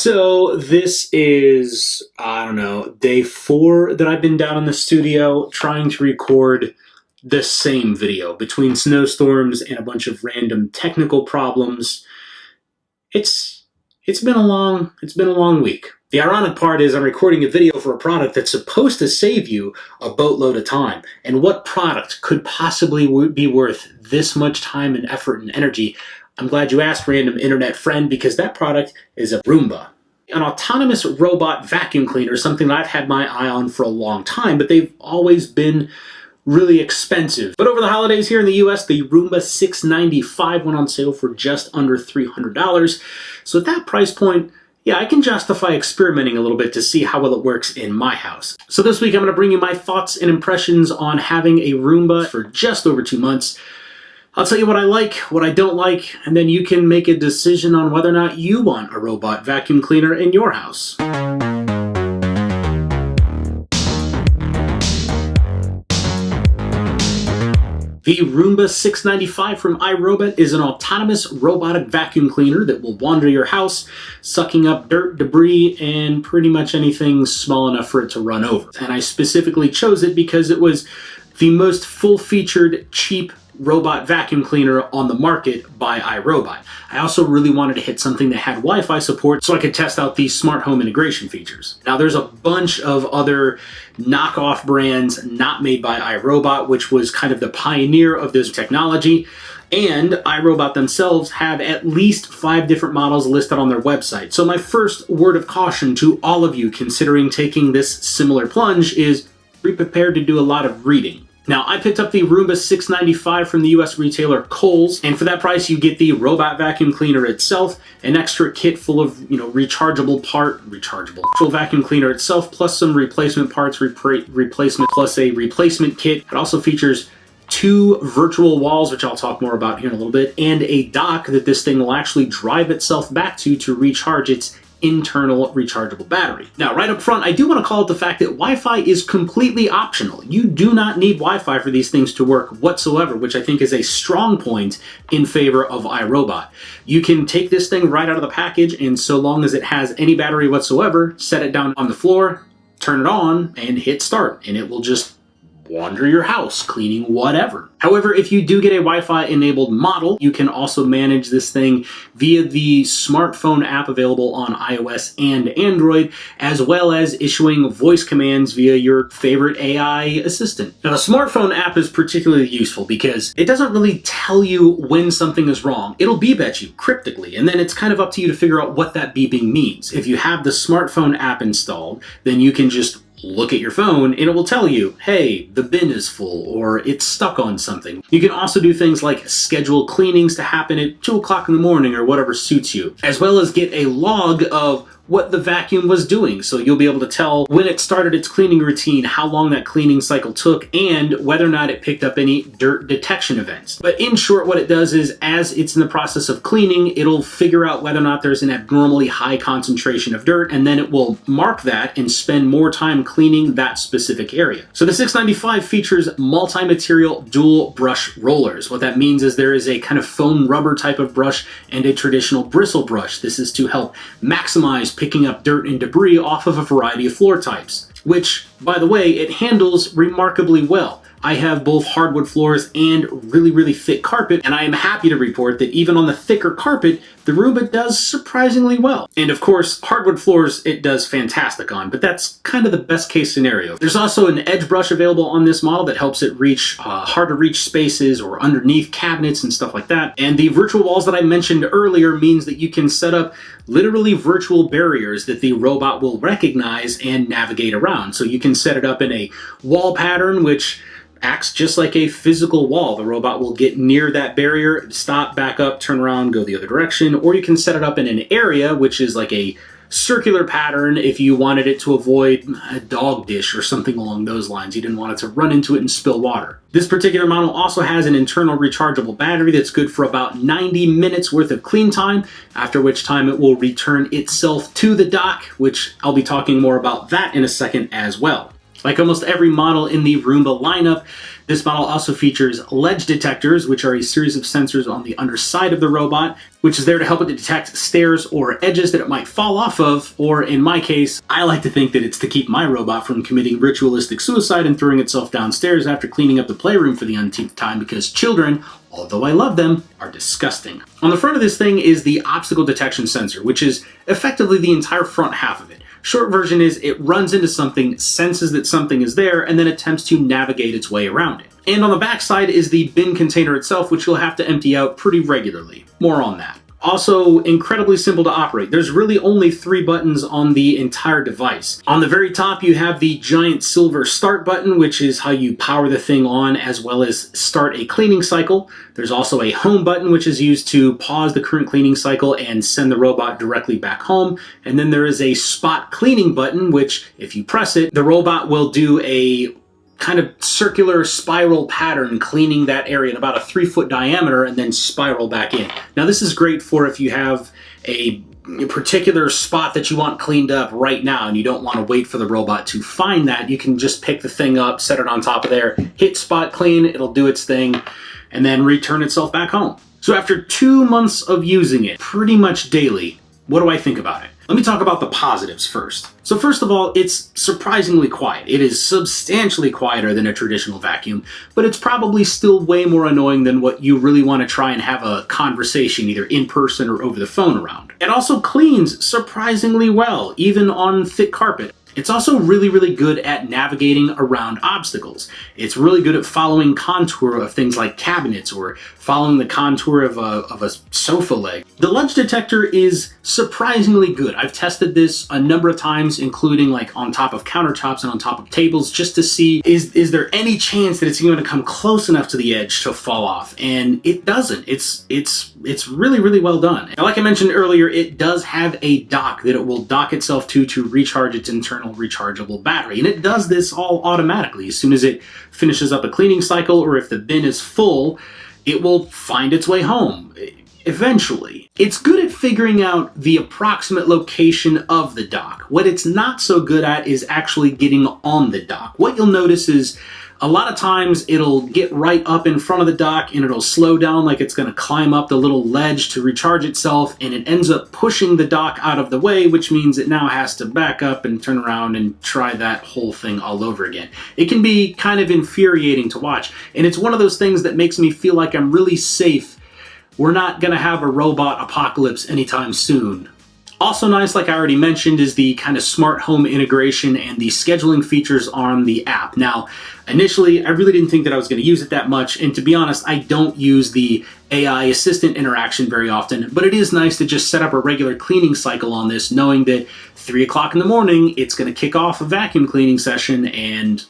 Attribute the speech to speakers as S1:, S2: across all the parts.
S1: So this is, I don't know, day 4 that I've been down in the studio trying to record the same video between snowstorms and a bunch of random technical problems. It's been a long week. The ironic part is I'm recording a video for a product that's supposed to save you a boatload of time. And what product could possibly be worth this much time and effort and energy? I'm glad you asked, random internet friend, because that product is a Roomba. An autonomous robot vacuum cleaner, something that I've had my eye on for a long time, but they've always been really expensive. But over the holidays here in the US, the Roomba 695 went on sale for just under $300. So at that price point, yeah, I can justify experimenting a little bit to see how well it works in my house. So this week I'm going to bring you my thoughts and impressions on having a Roomba for just over 2 months. I'll tell you what I like, what I don't like, and then you can make a decision on whether or not you want a robot vacuum cleaner in your house. The Roomba 695 from iRobot is an autonomous robotic vacuum cleaner that will wander your house, sucking up dirt, debris, and pretty much anything small enough for it to run over. And I specifically chose it because it was the most full-featured, cheap robot vacuum cleaner on the market by iRobot. I also really wanted to hit something that had Wi-Fi support so I could test out these smart home integration features. Now there's a bunch of other knockoff brands not made by iRobot, which was kind of the pioneer of this technology. And iRobot themselves have at least 5 different models listed on their website. So my first word of caution to all of you considering taking this similar plunge is be prepared to do a lot of reading. Now, I picked up the Roomba 695 from the US retailer Kohl's, and for that price you get the robot vacuum cleaner itself, an extra kit full of, rechargeable vacuum cleaner itself, plus some replacement parts, replacement plus a replacement kit. It also features 2 virtual walls, which I'll talk more about here in a little bit, and a dock that this thing will actually drive itself back to recharge its internal rechargeable battery. Now, right up front, I do want to call out the fact that Wi-Fi is completely optional. You do not need Wi-Fi for these things to work whatsoever, which I think is a strong point in favor of iRobot. You can take this thing right out of the package, and so long as it has any battery whatsoever, set it down on the floor, turn it on, and hit start, and it will just wander your house, cleaning whatever. However, if you do get a Wi-Fi enabled model, you can also manage this thing via the smartphone app available on iOS and Android, as well as issuing voice commands via your favorite AI assistant. Now, the smartphone app is particularly useful because it doesn't really tell you when something is wrong. It'll beep at you cryptically, and then it's kind of up to you to figure out what that beeping means. If you have the smartphone app installed, then you can just look at your phone and it will tell you, hey, the bin is full or it's stuck on something. You can also do things like schedule cleanings to happen at 2 o'clock in the morning or whatever suits you, as well as get a log of what the vacuum was doing. So you'll be able to tell when it started its cleaning routine, how long that cleaning cycle took, and whether or not it picked up any dirt detection events. But in short, what it does is as it's in the process of cleaning, it'll figure out whether or not there's an abnormally high concentration of dirt, and then it will mark that and spend more time cleaning that specific area. So the 695 features multi-material dual brush rollers. What that means is there is a kind of foam rubber type of brush and a traditional bristle brush. This is to help maximize picking up dirt and debris off of a variety of floor types, which, by the way, it handles remarkably well. I have both hardwood floors and really thick carpet, and I am happy to report that even on the thicker carpet, the Roomba does surprisingly well. And of course, hardwood floors it does fantastic on, but that's kind of the best case scenario. There's also an edge brush available on this model that helps it reach hard to reach spaces or underneath cabinets and stuff like that. And the virtual walls that I mentioned earlier means that you can set up literally virtual barriers that the robot will recognize and navigate around. So you can set it up in a wall pattern, which acts just like a physical wall. The robot will get near that barrier, stop, back up, turn around, go the other direction, or you can set it up in an area, which is like a circular pattern if you wanted it to avoid a dog dish or something along those lines. You didn't want it to run into it and spill water. This particular model also has an internal rechargeable battery that's good for about 90 minutes worth of clean time, after which time it will return itself to the dock, which I'll be talking more about that in a second as well. Like almost every model in the Roomba lineup, this model also features ledge detectors, which are a series of sensors on the underside of the robot, which is there to help it to detect stairs or edges that it might fall off of, or in my case, I like to think that it's to keep my robot from committing ritualistic suicide and throwing itself downstairs after cleaning up the playroom for the umpteenth time, because children, although I love them, are disgusting. On the front of this thing is the obstacle detection sensor, which is effectively the entire front half of it. Short version is it runs into something, senses that something is there, and then attempts to navigate its way around it. And on the back side is the bin container itself, which you'll have to empty out pretty regularly. More on that. Also, incredibly simple to operate. There's really only 3 buttons on the entire device. On the very top, you have the giant silver start button, which is how you power the thing on, as well as start a cleaning cycle. There's also a home button, which is used to pause the current cleaning cycle and send the robot directly back home. And then there is a spot cleaning button, which if you press it, the robot will do a kind of circular spiral pattern, cleaning that area in about a 3-foot diameter and then spiral back in. Now this is great for if you have a particular spot that you want cleaned up right now and you don't want to wait for the robot to find that. You can just pick the thing up, set it on top of there, hit spot clean, it'll do its thing, and then return itself back home. So after 2 months of using it pretty much daily, what do I think about it? Let me talk about the positives first. So first of all, it's surprisingly quiet. It is substantially quieter than a traditional vacuum, but it's probably still way more annoying than what you really want to try and have a conversation either in person or over the phone around. It also cleans surprisingly well, even on thick carpet. It's also really, really good at navigating around obstacles. It's really good at following contour of things like cabinets or following the contour of a sofa leg. The ledge detector is surprisingly good. I've tested this a number of times, including like on top of countertops and on top of tables, just to see is there any chance that it's going to come close enough to the edge to fall off, and it doesn't. It's really, really well done. And like I mentioned earlier, it does have a dock that it will dock itself to recharge its internal rechargeable battery, and it does this all automatically. As soon as it finishes up a cleaning cycle, or if the bin is full, it will find its way home eventually. It's good at figuring out the approximate location of the dock. What it's not so good at is actually getting on the dock. What you'll notice is a lot of times it'll get right up in front of the dock and it'll slow down like it's going to climb up the little ledge to recharge itself, and it ends up pushing the dock out of the way, which means it now has to back up and turn around and try that whole thing all over again. It can be kind of infuriating to watch, and it's one of those things that makes me feel like I'm really safe. We're not going to have a robot apocalypse anytime soon. Also nice, like I already mentioned, is the kind of smart home integration and the scheduling features on the app. Now, initially, I really didn't think that I was going to use it that much, and to be honest, I don't use the AI assistant interaction very often, but it is nice to just set up a regular cleaning cycle on this, knowing that 3 o'clock in the morning, it's going to kick off a vacuum cleaning session, and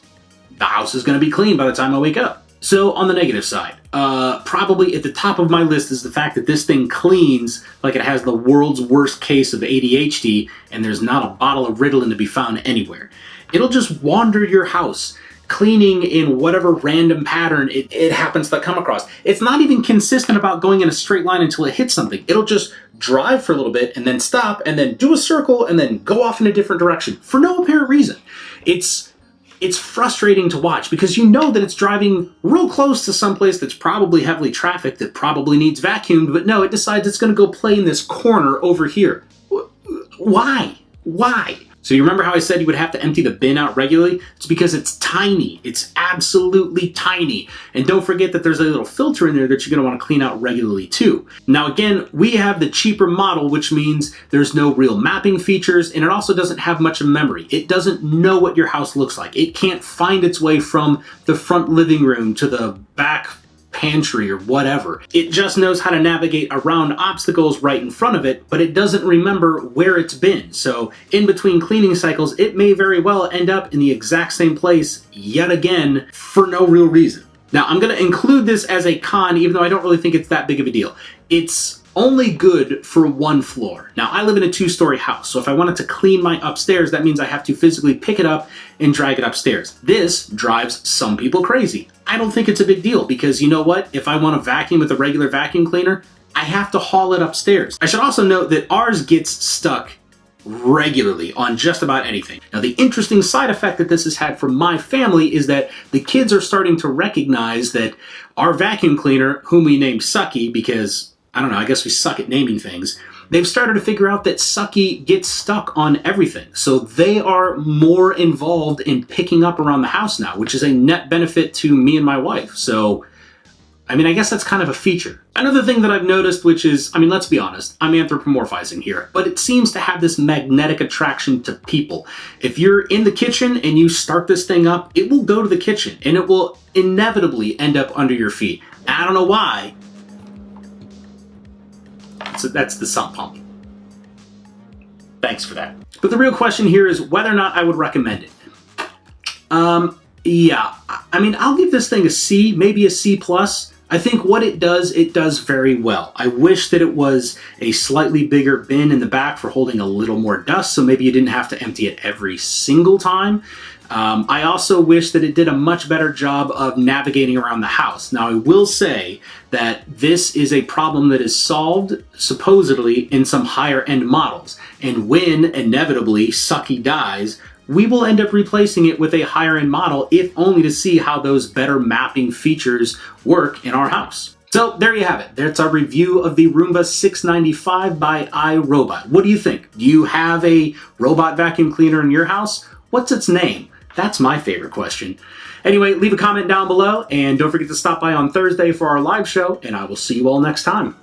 S1: the house is going to be clean by the time I wake up. So on the negative side, probably at the top of my list is the fact that this thing cleans like it has the world's worst case of ADHD, and there's not a bottle of Ritalin to be found anywhere. It'll just wander your house, cleaning in whatever random pattern it happens to come across. It's not even consistent about going in a straight line until it hits something. It'll just drive for a little bit and then stop and then do a circle and then go off in a different direction for no apparent reason. It's frustrating to watch because you know that it's driving real close to someplace that's probably heavily trafficked, that probably needs vacuumed, but no, it decides it's going to go play in this corner over here. Why? Why? So you remember how I said you would have to empty the bin out regularly? It's because it's tiny. It's absolutely tiny. And don't forget that there's a little filter in there that you're going to want to clean out regularly too. Now again, we have the cheaper model, which means there's no real mapping features, and it also doesn't have much of memory. It doesn't know what your house looks like. It can't find its way from the front living room to the back pantry or whatever. It just knows how to navigate around obstacles right in front of it, but it doesn't remember where it's been. So in between cleaning cycles, it may very well end up in the exact same place yet again for no real reason. Now, I'm going to include this as a con, even though I don't really think it's that big of a deal. It's only good for one floor. Now, I live in a 2-story house, so if I wanted to clean my upstairs, that means I have to physically pick it up and drag it upstairs. This drives some people crazy. I don't think it's a big deal because you know what? If I want to vacuum with a regular vacuum cleaner, I have to haul it upstairs. I should also note that ours gets stuck regularly on just about anything. Now, the interesting side effect that this has had for my family is that the kids are starting to recognize that our vacuum cleaner, whom we named Sucky because, I don't know, I guess we suck at naming things, they've started to figure out that Sucky gets stuck on everything. So they are more involved in picking up around the house now, which is a net benefit to me and my wife. So, I mean, I guess that's kind of a feature. Another thing that I've noticed, which is, I mean, let's be honest, I'm anthropomorphizing here, but it seems to have this magnetic attraction to people. If you're in the kitchen and you start this thing up, it will go to the kitchen and it will inevitably end up under your feet. I don't know why. So that's the sump pump. Thanks for that. But the real question here is whether or not I would recommend it. Yeah, I mean, I'll give this thing a C, maybe a C+. I think what it does very well. I wish that it was a slightly bigger bin in the back for holding a little more dust, so maybe you didn't have to empty it every single time. I also wish that it did a much better job of navigating around the house. Now, I will say that this is a problem that is solved, supposedly, in some higher-end models. And when, inevitably, Sucky dies, we will end up replacing it with a higher-end model, if only to see how those better mapping features work in our house. So there you have it. That's our review of the Roomba 695 by iRobot. What do you think? Do you have a robot vacuum cleaner in your house? What's its name? That's my favorite question. Anyway, leave a comment down below, and don't forget to stop by on Thursday for our live show, and I will see you all next time.